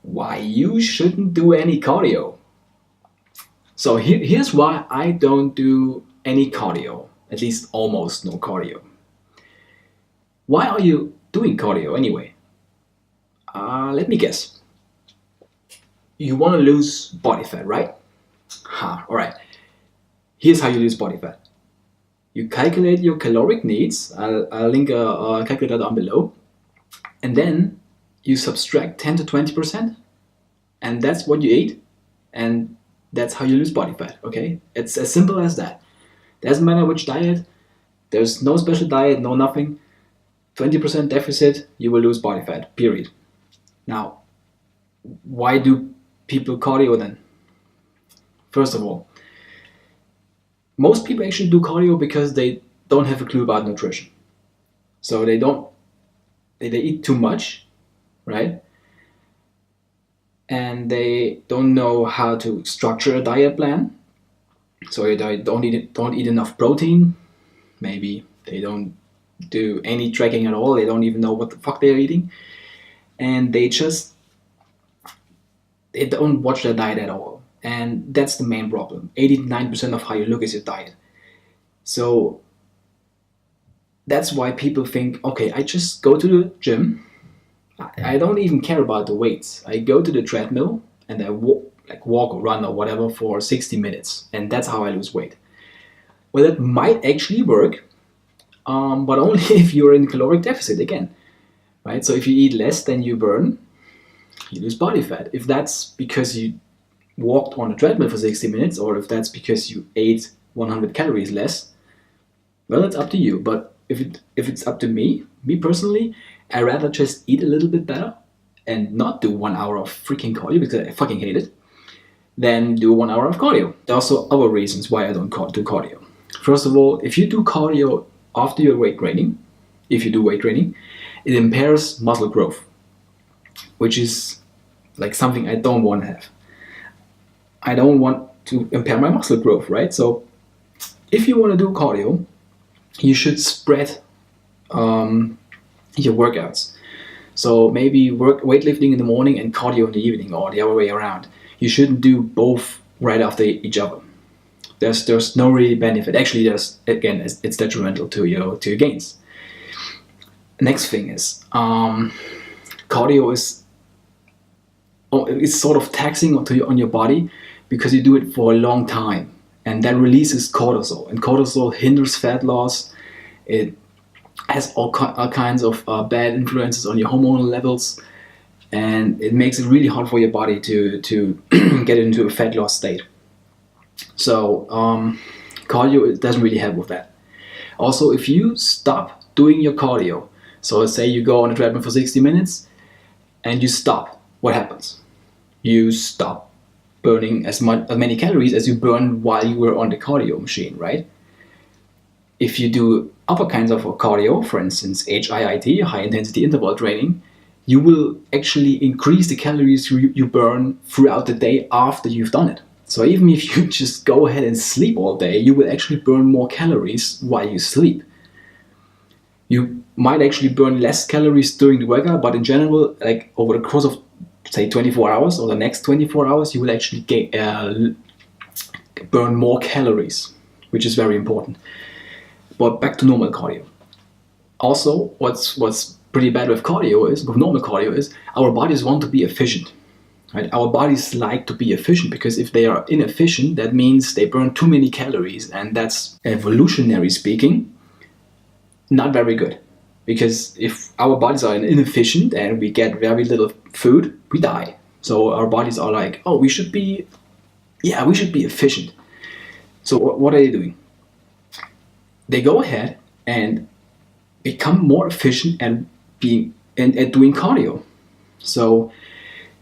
Why you shouldn't do any cardio. So here's why I don't do any cardio, at least almost no cardio. Why are you doing cardio anyway? Let me guess. You want to lose body fat, right? Alright. Here's how you lose body fat. You calculate your caloric needs. I'll link a calculator down below. And then you subtract 10 to 20%. And that's what you eat. And that's how you lose body fat, okay? It's as simple as that. Doesn't matter which diet. There's no special diet, no nothing. 20% deficit, you will lose body fat, period. Now, why do people cardio then? First of all, most people actually do cardio because they don't have a clue about nutrition. So they eat too much, right? And they don't know how to structure a diet plan. So they don't eat enough protein. Maybe they don't do any tracking at all. They don't even know what the fuck they're eating. And they don't watch their diet at all. And that's the main problem. 89% of how you look is your diet. So that's why people think, okay, I just go to the gym. I don't even care about the weights. I go to the treadmill and I walk or run or whatever for 60 minutes. And that's how I lose weight. Well, that might actually work, but only if you're in caloric deficit again. Right? So if you eat less than you burn, you lose body fat. If that's because you walked on a treadmill for 60 minutes, or if that's because you ate 100 calories less, well, it's up to you. But if it's up to me personally, I'd rather just eat a little bit better and not do 1 hour of freaking cardio because I fucking hate it, than do 1 hour of cardio. There are also other reasons why I don't do cardio. First of all, if you do cardio after your weight training, if you do weight training, it impairs muscle growth, which is like something I don't want to have. I don't want to impair my muscle growth, right? So if you want to do cardio, you should spread your workouts. So maybe weightlifting in the morning and cardio in the evening, or the other way around. You shouldn't do both right after each other. There's no really benefit. Actually, it's detrimental to your gains. Next thing is cardio it's sort of taxing on your body because you do it for a long time, and that releases cortisol, and cortisol hinders fat loss. It has all kinds of bad influences on your hormonal levels, and it makes it really hard for your body to get into a fat loss state. So cardio doesn't really help with that. Also, if you stop doing your cardio, so let's say you go on a treadmill for 60 minutes and you stop, what happens? You stop burning as many calories as you burned while you were on the cardio machine, right? If you do other kinds of cardio, for instance HIIT, high intensity interval training, you will actually increase the calories you burn throughout the day after you've done it. So even if you just go ahead and sleep all day, you will actually burn more calories while you sleep. You might actually burn less calories during the workout, but in general, like over the course of say 24 hours or the next 24 hours, you will actually burn more calories, which is very important. But back to normal cardio. Also, what's pretty bad with normal cardio is our bodies want to be efficient. Right? Our bodies like to be efficient because if they are inefficient, that means they burn too many calories, and that's, evolutionary speaking, not very good. Because if our bodies are inefficient and we get very little food, we die. So our bodies are like, oh, we should be efficient. So what are they doing? They go ahead and become more efficient at doing cardio. So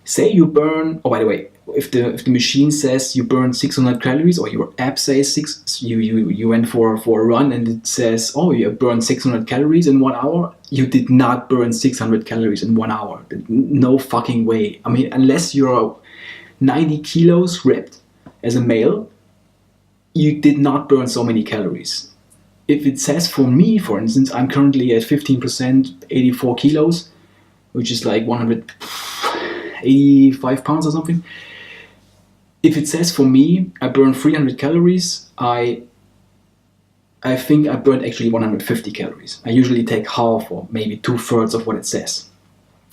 say you burn, oh, by the way, if the machine says you burn 600 calories, or your app says you went for a run and it says, oh, you burned 600 calories in 1 hour, you did not burn 600 calories in 1 hour. No fucking way. I mean, unless you're 90 kilos ripped as a male, you did not burn so many calories. if it says for me, for instance, I'm currently at 15%, 84 kilos, which is like 185 pounds or something. If it says for me, I burn 300 calories, I think I burned actually 150 calories. I usually take half or maybe 2/3 of what it says.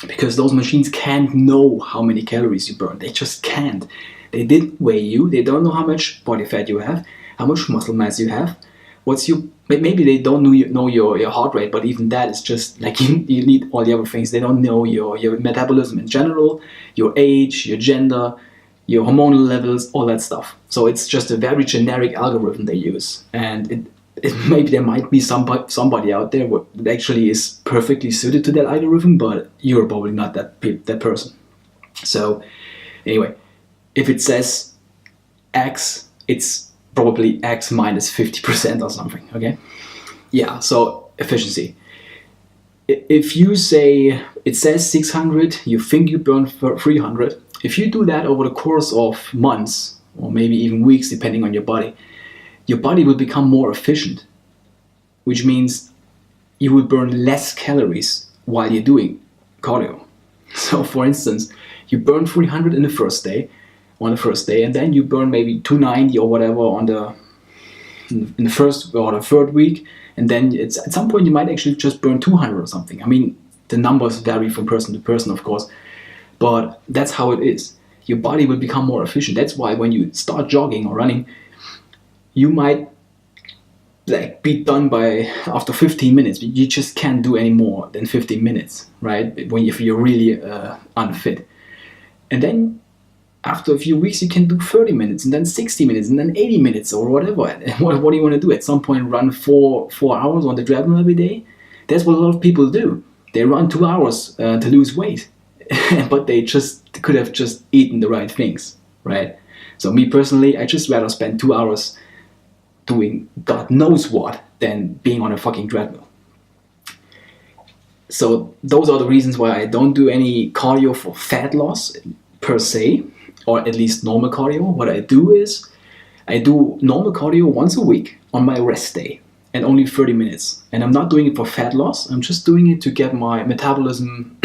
Because those machines can't know how many calories you burn. They just can't. They didn't weigh you. They don't know how much body fat you have, how much muscle mass you have. Maybe they don't know your heart rate, but even that is just like you need all the other things. They don't know your metabolism in general, your age, your gender, your hormonal levels, all that stuff. So it's just a very generic algorithm they use. And maybe there might be somebody out there that actually is perfectly suited to that algorithm, but you're probably not that person. So anyway, if it says X, it's probably X minus 50% or something, okay? Yeah, so efficiency. If you say, it says 600, you think you burn 300, if you do that over the course of months, or maybe even weeks, depending on your body will become more efficient, which means you will burn less calories while you're doing cardio. So for instance, you burn 300 on the first day, and then you burn maybe 290 or whatever in the first or the third week, and then at some point you might actually just burn 200 or something. I mean, the numbers vary from person to person, of course, but that's how it is. Your body will become more efficient. That's why when you start jogging or running, you might be done by after 15 minutes. You just can't do any more than 15 minutes, right? If you're really unfit. And then after a few weeks, you can do 30 minutes, and then 60 minutes, and then 80 minutes, or whatever. What do you want to do? At some point, run 4 hours on the treadmill every day? That's what a lot of people do. They run 2 hours to lose weight, but they could have just eaten the right things, right? So me personally, I just rather spend 2 hours doing God knows what than being on a fucking treadmill. So those are the reasons why I don't do any cardio for fat loss per se, or at least normal cardio. What I do is I do normal cardio once a week on my rest day, and only 30 minutes. And I'm not doing it for fat loss. I'm just doing it to get my metabolism,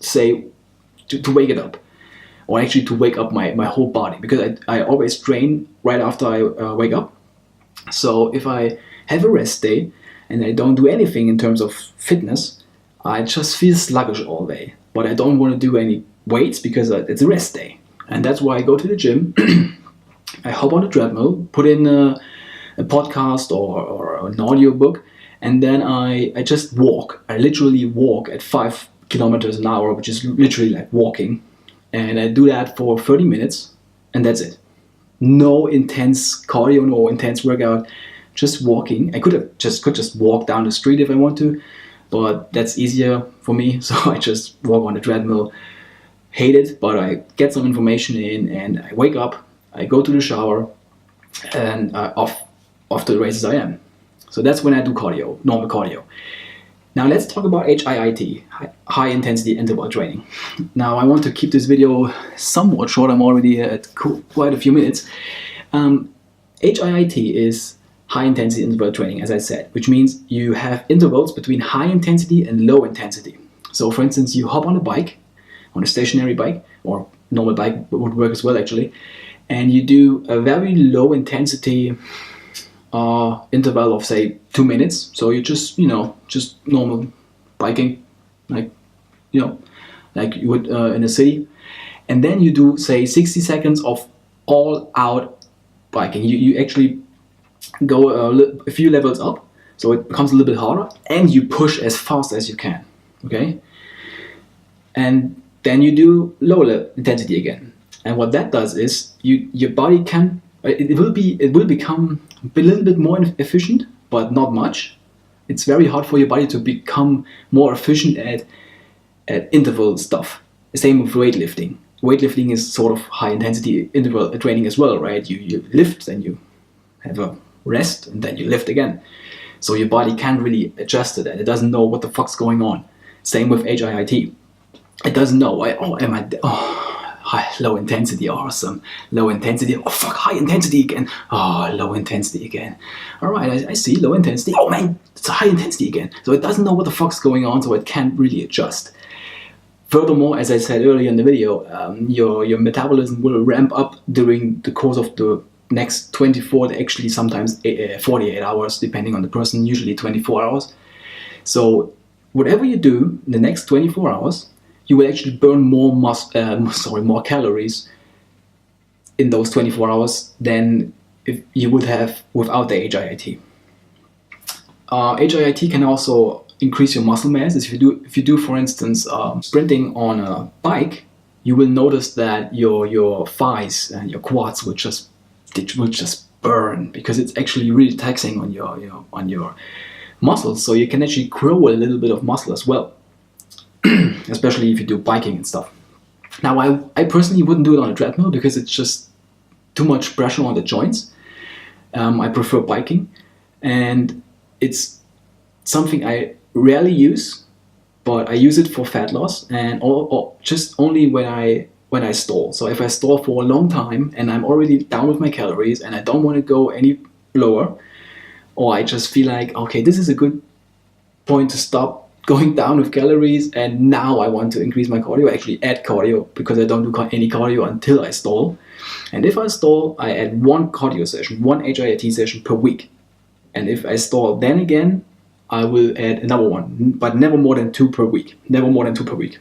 to wake it up. Or actually to wake up my whole body, because I always train right after I wake up. So if I have a rest day and I don't do anything in terms of fitness, I just feel sluggish all day. But I don't want to do any weights because it's a rest day. And that's why I go to the gym, I hop on the treadmill, put in a podcast or an audio book, and then I just walk. I literally walk at 5 kilometers an hour, which is literally like walking. And I do that for 30 minutes, and that's it. No intense cardio, no intense workout, just walking. I could just walk down the street if I want to, but that's easier for me. So I just walk on the treadmill. Hate it, but I get some information in, and I wake up, I go to the shower, and off to the races I am. So that's when I do cardio, normal cardio. Now let's talk about HIIT, high intensity interval training. Now I want to keep this video somewhat short. I'm already at quite a few minutes. HIIT is high intensity interval training, as I said, which means you have intervals between high intensity and low intensity. So for instance, you hop on a bike, on a stationary bike, or normal bike would work as well actually, and you do a very low intensity interval of say 2 minutes. So you just normal biking, like you would in a city, and then you do say 60 seconds of all out biking. You actually go a few levels up, so it becomes a little bit harder, and you push as fast as you can. Okay, and then you do low intensity again. And what that does is your body it will become a little bit more efficient, but not much. It's very hard for your body to become more efficient at interval stuff. Same with weightlifting. Weightlifting is sort of high intensity interval training as well, right? You lift, then you have a rest, and then you lift again. So your body can't really adjust to that. It doesn't know what the fuck's going on. Same with HIIT. It doesn't know, low intensity, awesome. Low intensity, oh fuck, high intensity again. Oh, low intensity again. All right, I see, low intensity. Oh man, it's a high intensity again. So it doesn't know what the fuck's going on, so it can't really adjust. Furthermore, as I said earlier in the video, your metabolism will ramp up during the course of the next 24 to actually sometimes 48 hours, depending on the person, usually 24 hours. So whatever you do in the next 24 hours, you will actually burn more calories in those 24 hours than if you would have without the HIIT. HIIT can also increase your muscle mass. If you do, for instance, sprinting on a bike, you will notice that your thighs and your quads will just burn, because it's actually really taxing on your muscles. So you can actually grow a little bit of muscle as well, especially if you do biking and stuff. Now, I personally wouldn't do it on a treadmill because it's just too much pressure on the joints. I prefer biking, and it's something I rarely use, but I use it for fat loss, and just only when I stall. So if I stall for a long time and I'm already down with my calories and I don't want to go any lower, or I just feel like, okay, this is a good point to stop going down with calories, and now I want to increase my cardio, I actually add cardio, because I don't do any cardio until I stall. And if I stall, I add one cardio session, one HIIT session per week. And if I stall then again, I will add another one, but never more than 2 per week. Never more than 2 per week.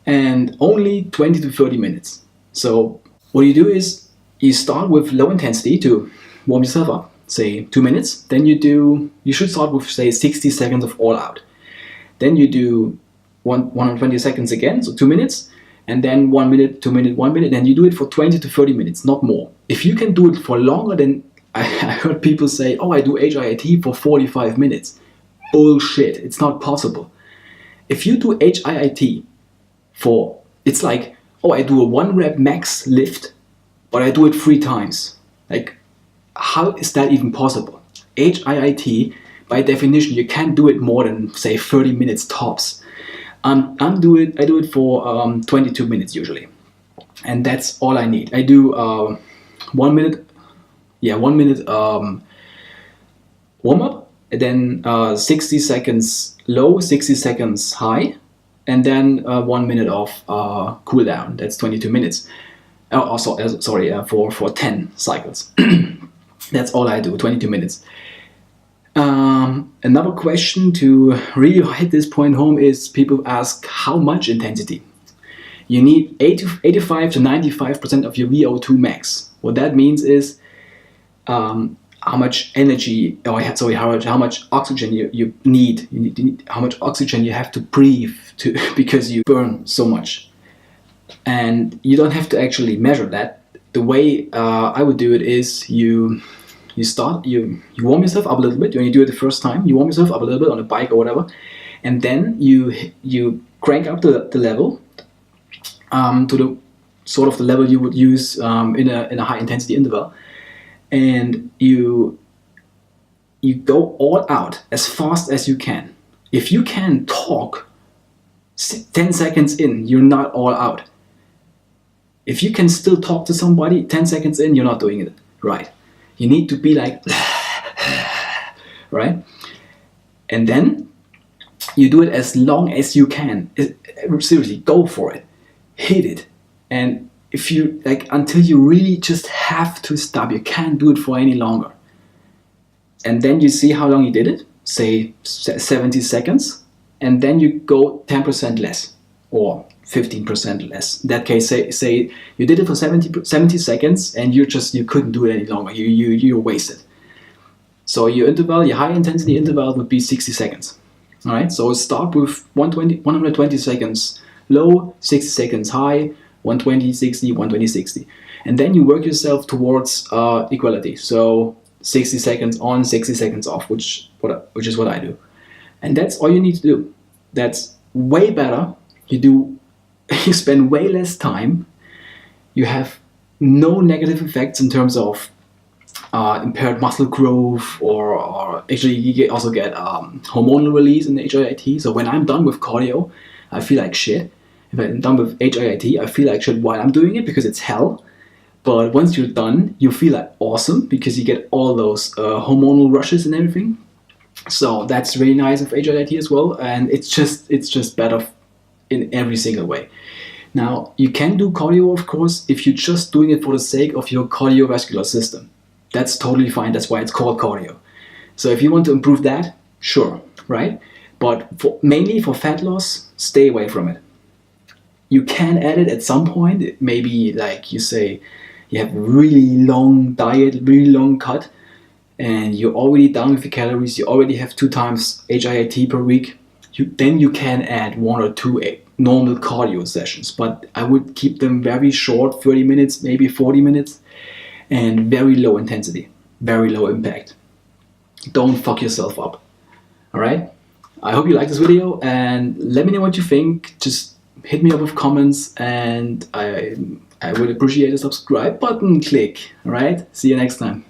And only 20 to 30 minutes. So what you do is you start with low intensity to warm yourself up, say 2 minutes. Then you should start with, say, 60 seconds of all out. Then you do 120 seconds again, so 2 minutes. And then 1 minute, 2 minutes, 1 minute. And you do it for 20 to 30 minutes, not more. If you can do it for longer, then I heard people say, oh, I do HIIT for 45 minutes. Bullshit, it's not possible. If you do HIIT it's like, oh, I do a 1 rep max lift, but I do it 3 times. Like, how is that even possible? HIIT, by definition, you can't do it more than, say, 30 minutes tops. I do it for 22 minutes usually. And that's all I need. I do 1 minute warm up, and then 60 seconds low, 60 seconds high, and then 1 minute of cool down. That's 22 minutes. For 10 cycles. That's all I do, 22 minutes. Another question to really hit this point home is, people ask how much intensity. You need 85 to 95% of your VO2 max. What that means is how much energy, how much oxygen you need. How much oxygen you have to breathe because you burn so much. And you don't have to actually measure that. The way I would do it is you warm yourself up a little bit. When you do it the first time, you warm yourself up a little bit on a bike or whatever, and then you crank up the level to the sort of the level you would use in a high intensity interval. And you go all out as fast as you can. If you can talk 10 seconds in, you're not all out. If you can still talk to somebody 10 seconds in, you're not doing it right. You need to be like, right? And then you do it as long as you can. Seriously, go for it. Hit it. And if you until you really just have to stop, you can't do it for any longer. And then you see how long you did it, say 70 seconds, and then you go 10% less or 15% less. In that case, say you did it for 70 seconds and you couldn't do it any longer. You're wasted. So your high intensity interval would be 60 seconds. All right. So start with 120 seconds low, 60 seconds high, 120, 60, 120, 60. And then you work yourself towards equality. So 60 seconds on, 60 seconds off, which is what I do. And that's all you need to do. That's way better. You spend way less time. You have no negative effects in terms of impaired muscle growth, or actually you also get hormonal release in the HIIT. So when I'm done with cardio, I feel like shit. if I'm done with HIIT, I feel like shit while I'm doing it because it's hell. But once you're done, you feel like awesome because you get all those hormonal rushes and everything. So that's really nice of HIIT as well, and it's just better in every single way. Now you can do cardio, of course, if you're just doing it for the sake of your cardiovascular system. That's totally fine. That's why it's called cardio. So if you want to improve that, sure, right? But mainly for fat loss, stay away from it. You can add it at some point. Maybe like you say, you have a really long diet, really long cut, and you're already down with the calories. You already have 2 times HIIT per week. Then you can add 1 or 2 normal cardio sessions. But I would keep them very short, 30 minutes, maybe 40 minutes, and very low intensity, very low impact. Don't fuck yourself up. All right? I hope you like this video, and let me know what you think. Just hit me up with comments, and I would appreciate a subscribe button click. All right? See you next time.